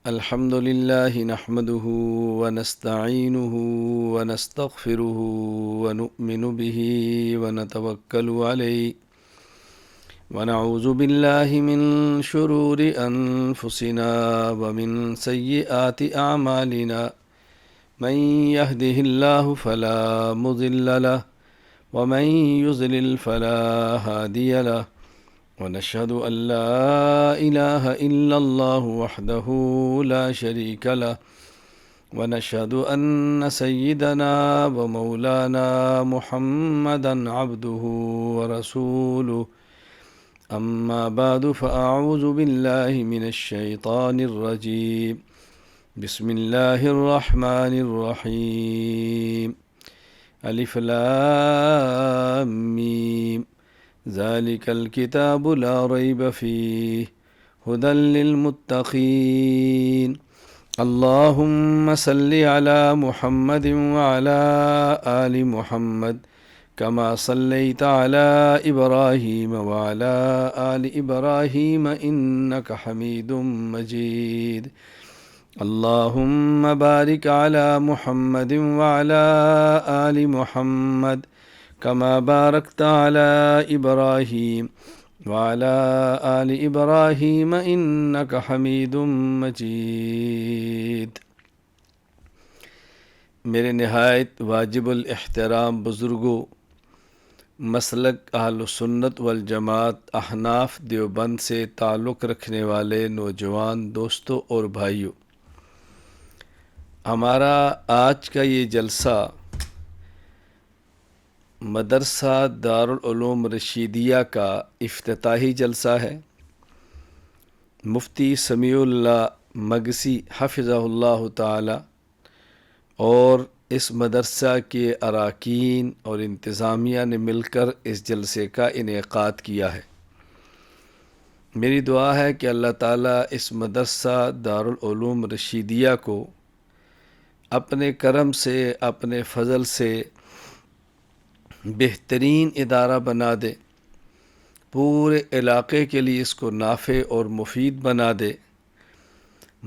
الحمد لله نحمده ونستعينه ونستغفره ونؤمن به ونتوكل عليه ونعوذ بالله من شرور أنفسنا ومن سيئات أعمالنا من يهده الله فلا مضل له ومن يضلل فلا هادي له ونشهد أن لا إله إلا الله وحده لا شريك له ونشهد أن سيدنا ومولانا محمدا عبده ورسوله أما بعد فأعوذ بالله من الشيطان الرجيم بسم الله الرحمن الرحيم ألف لام ميم ذلك الكتاب لا ريب فيه هدى للمتقين اللهم صل على محمد وعلى آل محمد كما صليت على إبراهيم وعلى آل إبراهيم إنك حميد مجيد اللهم بارك على محمد وعلى آل محمد كما باركت على إبراهيم وعلى آل إبراهيم إنك حميد مجيد۔ میرے نہایت واجب الاحترام بزرگوں، مسلک اہل سنت والجماعت احناف دیوبند سے تعلق رکھنے والے نوجوان دوستوں اور بھائیوں، ہمارا آج کا یہ جلسہ مدرسہ دارالعلوم رشیدیہ کا افتتاحی جلسہ ہے۔ مفتی سمیع اللہ مگسی حفظہ اللہ تعالی اور اس مدرسہ کے اراکین اور انتظامیہ نے مل کر اس جلسے کا انعقاد کیا ہے۔ میری دعا ہے کہ اللہ تعالیٰ اس مدرسہ دارالعلوم رشیدیہ کو اپنے کرم سے، اپنے فضل سے بہترین ادارہ بنا دے، پورے علاقے کے لیے اس کو نافع اور مفید بنا دے۔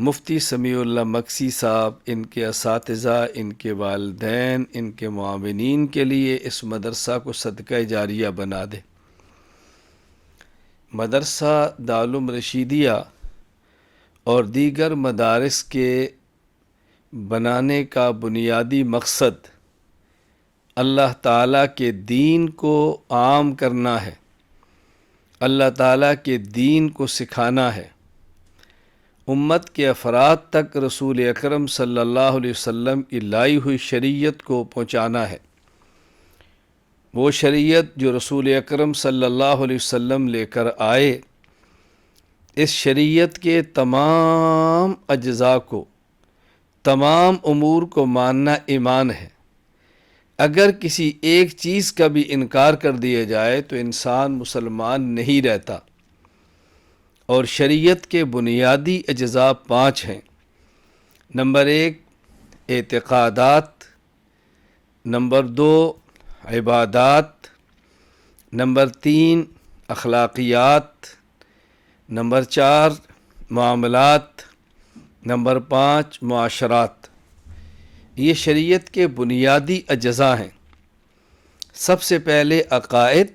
مفتی سمیع اللہ مگسی صاحب، ان کے اساتذہ، ان کے والدین، ان کے معاونین کے لیے اس مدرسہ کو صدقہ جاریہ بنا دے۔ مدرسہ دارالعلوم رشیدیہ اور دیگر مدارس کے بنانے کا بنیادی مقصد اللہ تعالیٰ کے دین کو عام کرنا ہے، اللہ تعالیٰ کے دین کو سکھانا ہے، امت کے افراد تک رسول اکرم صلی اللہ علیہ وسلم کی لائی ہوئی شریعت کو پہنچانا ہے۔ وہ شریعت جو رسول اکرم صلی اللہ علیہ وسلم لے کر آئے، اس شریعت کے تمام اجزاء کو، تمام امور کو ماننا ایمان ہے۔ اگر کسی ایک چیز کا بھی انکار کر دیا جائے تو انسان مسلمان نہیں رہتا۔ اور شریعت کے بنیادی اجزاء 5 ہیں۔ نمبر 1 اعتقادات، نمبر 2 عبادات، نمبر 3 اخلاقیات، نمبر 4 معاملات، نمبر 5 معاشرات۔ یہ شریعت کے بنیادی اجزاء ہیں۔ سب سے پہلے عقائد،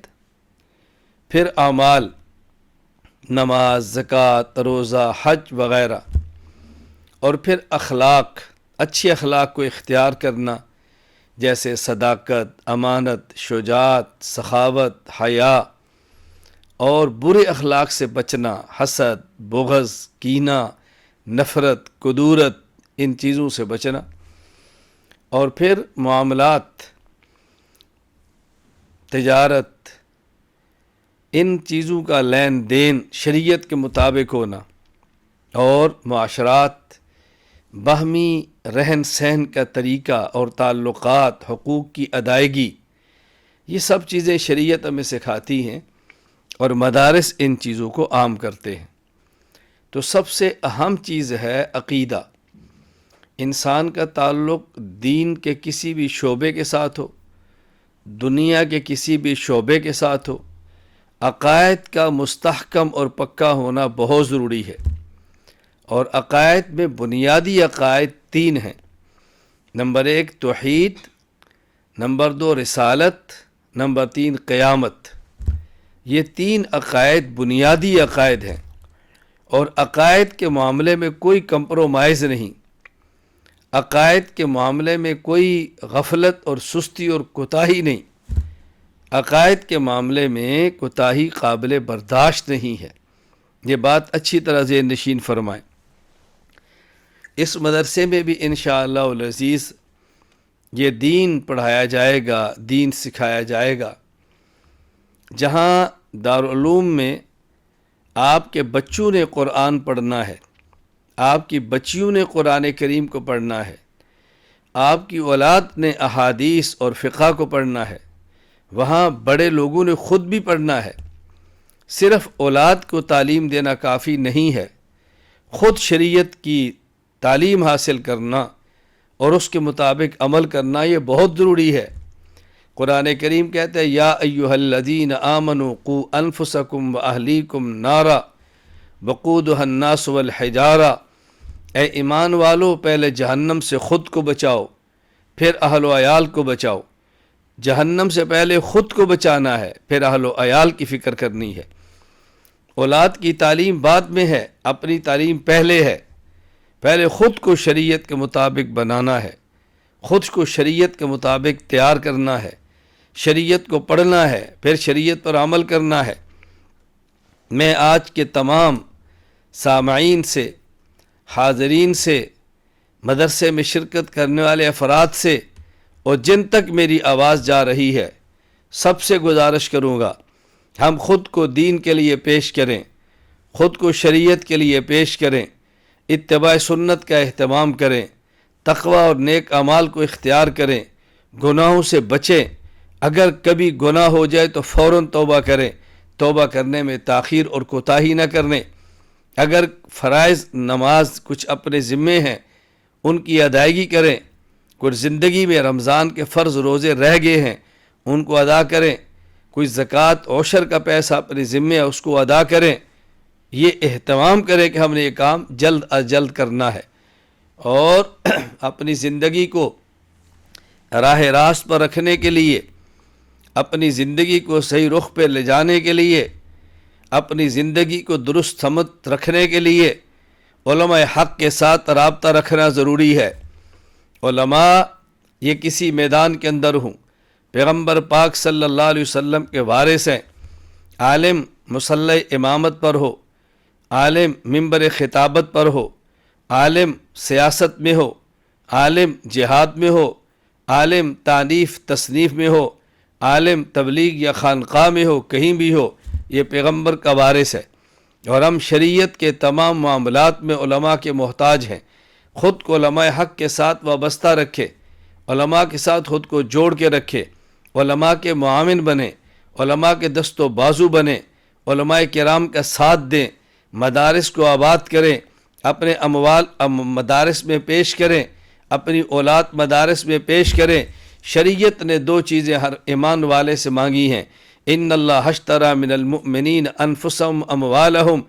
پھر اعمال، نماز، زکوٰۃ، روزہ، حج وغیرہ، اور پھر اخلاق، اچھے اخلاق کو اختیار کرنا، جیسے صداقت، امانت، شجاعت، سخاوت، حیا، اور برے اخلاق سے بچنا، حسد، بغض، کینہ، نفرت، کدورت، ان چیزوں سے بچنا۔ اور پھر معاملات، تجارت، ان چیزوں کا لین دین شریعت کے مطابق ہونا، اور معاشرات، باہمی رہن سہن کا طریقہ اور تعلقات، حقوق کی ادائیگی، یہ سب چیزیں شریعت ہمیں سکھاتی ہیں اور مدارس ان چیزوں کو عام کرتے ہیں۔ تو سب سے اہم چیز ہے عقیدہ۔ انسان کا تعلق دین کے کسی بھی شعبے کے ساتھ ہو، دنیا کے کسی بھی شعبے کے ساتھ ہو، عقائد کا مستحکم اور پکا ہونا بہت ضروری ہے۔ اور عقائد میں بنیادی عقائد 3 ہیں۔ نمبر 1 توحید، نمبر 2 رسالت، نمبر 3 قیامت۔ یہ 3 عقائد بنیادی عقائد ہیں، اور عقائد کے معاملے میں کوئی کمپرومائز نہیں، عقائد کے معاملے میں کوئی غفلت اور سستی اور کوتاہی نہیں، عقائد کے معاملے میں کوتاہی قابل برداشت نہیں ہے۔ یہ بات اچھی طرح ذہن نشین فرمائیں۔ اس مدرسے میں بھی انشاءاللہ العزیز یہ دین پڑھایا جائے گا، دین سکھایا جائے گا۔ جہاں دارالعلوم میں آپ کے بچوں نے قرآن پڑھنا ہے، آپ کی بچیوں نے قرآن کریم کو پڑھنا ہے، آپ کی اولاد نے احادیث اور فقہ کو پڑھنا ہے، وہاں بڑے لوگوں نے خود بھی پڑھنا ہے۔ صرف اولاد کو تعلیم دینا کافی نہیں ہے، خود شریعت کی تعلیم حاصل کرنا اور اس کے مطابق عمل کرنا یہ بہت ضروری ہے۔ قرآن کریم کہتا ہے یا ایھا الذین آمنوا قوا انفسکم واہلیکم نارا وقودھا الناس والحجارہ، اے ایمان والو پہلے جہنم سے خود کو بچاؤ پھر اہل و عیال کو بچاؤ۔ جہنم سے پہلے خود کو بچانا ہے، پھر اہل و عیال کی فکر کرنی ہے۔ اولاد کی تعلیم بعد میں ہے، اپنی تعلیم پہلے ہے۔ پہلے خود کو شریعت کے مطابق بنانا ہے، خود کو شریعت کے مطابق تیار کرنا ہے، شریعت کو پڑھنا ہے، پھر شریعت پر عمل کرنا ہے۔ میں آج کے تمام سامعین سے، حاضرین سے، مدرسے میں شرکت کرنے والے افراد سے اور جن تک میری آواز جا رہی ہے سب سے گزارش کروں گا، ہم خود کو دین کے لیے پیش کریں، خود کو شریعت کے لیے پیش کریں، اتباع سنت کا اہتمام کریں، تقوی اور نیک اعمال کو اختیار کریں، گناہوں سے بچیں۔ اگر کبھی گناہ ہو جائے تو فوراً توبہ کریں، توبہ کرنے میں تاخیر اور کوتاہی نہ کرنے۔ اگر فرائض نماز کچھ اپنے ذمے ہیں ان کی ادائیگی کریں، کچھ زندگی میں رمضان کے فرض روزے رہ گئے ہیں ان کو ادا کریں، کوئی زکوٰۃ عشر کا پیسہ اپنے ذمے ہے اس کو ادا کریں۔ یہ اہتمام کریں کہ ہم نے یہ کام جلد از جلد کرنا ہے، اور اپنی زندگی کو راہ راست پر رکھنے کے لیے، اپنی زندگی کو صحیح رخ پہ لے جانے کے لیے، اپنی زندگی کو درست سمت رکھنے کے لیے علماء حق کے ساتھ رابطہ رکھنا ضروری ہے۔ علماء یہ کسی میدان کے اندر ہوں، پیغمبر پاک صلی اللہ علیہ وسلم کے وارث ہیں، عالم مصلی امامت پر ہو، عالم منبر خطابت پر ہو، عالم سیاست میں ہو، عالم جہاد میں ہو، عالم تالیف تصنیف میں ہو، عالم تبلیغ یا خانقاہ میں ہو، کہیں بھی ہو، یہ پیغمبر کا وارث ہے۔ اور ہم شریعت کے تمام معاملات میں علماء کے محتاج ہیں۔ خود کو علماء حق کے ساتھ وابستہ رکھے، علماء کے ساتھ خود کو جوڑ کے رکھے، علماء کے معاون بنے، علماء کے دست و بازو بنے، علماء کرام کا ساتھ دیں، مدارس کو آباد کریں، اپنے اموال مدارس میں پیش کریں، اپنی اولاد مدارس میں پیش کریں۔ شریعت نے 2 چیزیں ہر ایمان والے سے مانگی ہیں، ان اللہ اشتری من المؤمنین انفسهم اموالہم،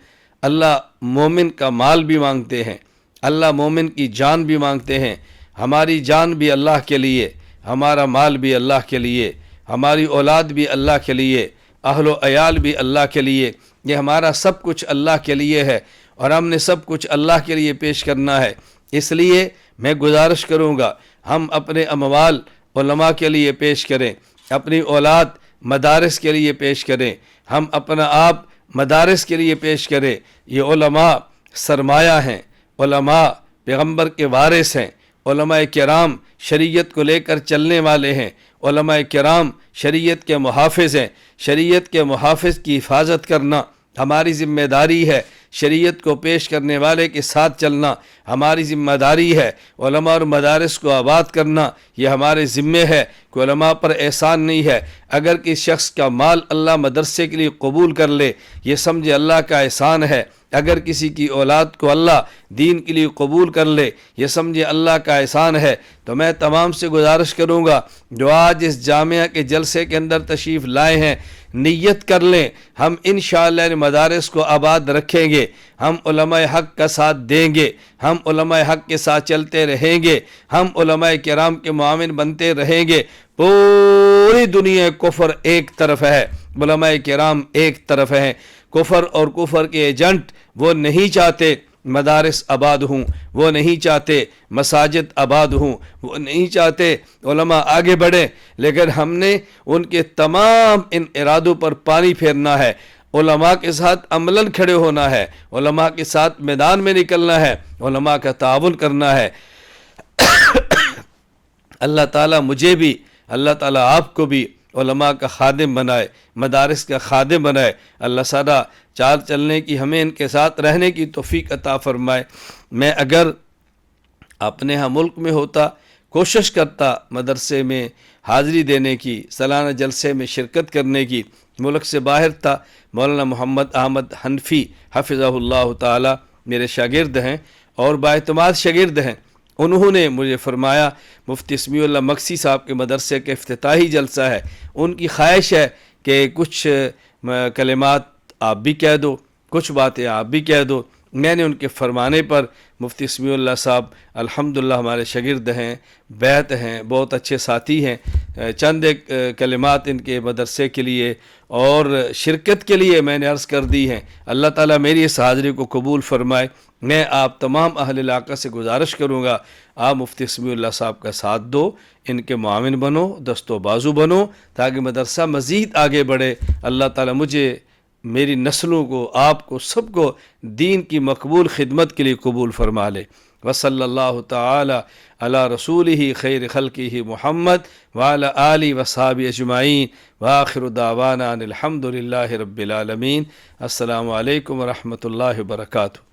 اللہ مومن کا مال بھی مانگتے ہیں، اللہ مومن کی جان بھی مانگتے ہیں۔ ہماری جان بھی اللہ کے لیے، ہمارا مال بھی اللہ کے لیے، ہماری اولاد بھی اللہ کے لیے، اہل و عیال بھی اللہ کے لیے، یہ ہمارا سب کچھ اللہ کے لیے ہے، اور ہم نے سب کچھ اللہ کے لیے پیش کرنا ہے۔ اس لیے میں گزارش کروں گا ہم اپنے اموال علماء کے لیے پیش کریں، اپنی اولاد مدارس کے لیے پیش کریں، ہم اپنا آپ مدارس کے لیے پیش کریں۔ یہ علماء سرمایہ ہیں، علماء پیغمبر کے وارث ہیں، علماء کرام شریعت کو لے کر چلنے والے ہیں، علماء کرام شریعت کے محافظ ہیں۔ شریعت کے محافظ کی حفاظت کرنا ہماری ذمہ داری ہے، شریعت کو پیش کرنے والے کے ساتھ چلنا ہماری ذمہ داری ہے، علماء اور مدارس کو آباد کرنا یہ ہمارے ذمے ہے۔ کوئی علماء پر احسان نہیں ہے، اگر کسی شخص کا مال اللہ مدرسے کے لیے قبول کر لے یہ سمجھے اللہ کا احسان ہے، اگر کسی کی اولاد کو اللہ دین کے لیے قبول کر لے یہ سمجھے اللہ کا احسان ہے۔ تو میں تمام سے گزارش کروں گا جو آج اس جامعہ کے جلسے کے اندر تشریف لائے ہیں، نیت کر لیں ہم انشاءاللہ ان مدارس کو آباد رکھیں گے، ہم علماء حق کا ساتھ دیں گے، ہم علماء حق کے ساتھ چلتے رہیں گے، ہم علماء کرام کے معاون بنتے رہیں گے۔ پوری دنیا کفر ایک طرف ہے، علماء کرام ایک طرف ہیں۔ کفر اور کفر کے ایجنٹ وہ نہیں چاہتے مدارس آباد ہوں، وہ نہیں چاہتے مساجد آباد ہوں، وہ نہیں چاہتے علماء آگے بڑھیں، لیکن ہم نے ان کے تمام ان ارادوں پر پانی پھیرنا ہے، علماء کے ساتھ عملاً کھڑے ہونا ہے، علماء کے ساتھ میدان میں نکلنا ہے، علماء کا تعاون کرنا ہے۔ اللہ تعالیٰ مجھے بھی، اللہ تعالیٰ آپ کو بھی علماء کا خادم بنائے، مدارس کا خادم بنائے۔ اللہ سادہ چال چلنے کی، ہمیں ان کے ساتھ رہنے کی توفیق عطا فرمائے۔ میں اگر اپنے ہاں ملک میں ہوتا، کوشش کرتا مدرسے میں حاضری دینے کی، سالانہ جلسے میں شرکت کرنے کی۔ ملک سے باہر تھا، مولانا محمد احمد حنفی حفظہ اللہ تعالی میرے شاگرد ہیں اور باعتماد شاگرد ہیں۔ انہوں نے مجھے فرمایا مفتی سمیع اللہ مکسی صاحب کے مدرسے کے افتتاحی جلسہ ہے، ان کی خواہش ہے کہ کچھ کلمات آپ بھی کہہ دو، کچھ باتیں آپ بھی کہہ دو۔ میں نے ان کے فرمانے پر مفتی سمیع اللہ صاحب الحمدللہ ہمارے شاگرد ہیں، بیعت ہیں، بہت اچھے ساتھی ہیں، چند ایک کلمات ان کے مدرسے کے لیے اور شرکت کے لیے میں نے عرض کر دی ہیں۔ اللہ تعالیٰ میری اس حاضری کو قبول فرمائے۔ میں آپ تمام اہل علاقہ سے گزارش کروں گا، آپ مفتی سمیع اللہ صاحب کا ساتھ دو، ان کے معاون بنو، دست و بازو بنو، تاکہ مدرسہ مزید آگے بڑھے۔ اللہ تعالیٰ مجھے، میری نسلوں کو، آپ کو، سب کو دین کی مقبول خدمت کے لیے قبول فرما لے۔ وصلی اللہ تعالی علی رسولہ خیر خلقہ محمد وعلی آلہ وصحبہ اجمعین وآخر دعوانا ان الحمد للہ رب العالمین۔ السلام علیکم ورحمۃ اللہ وبرکاتہ۔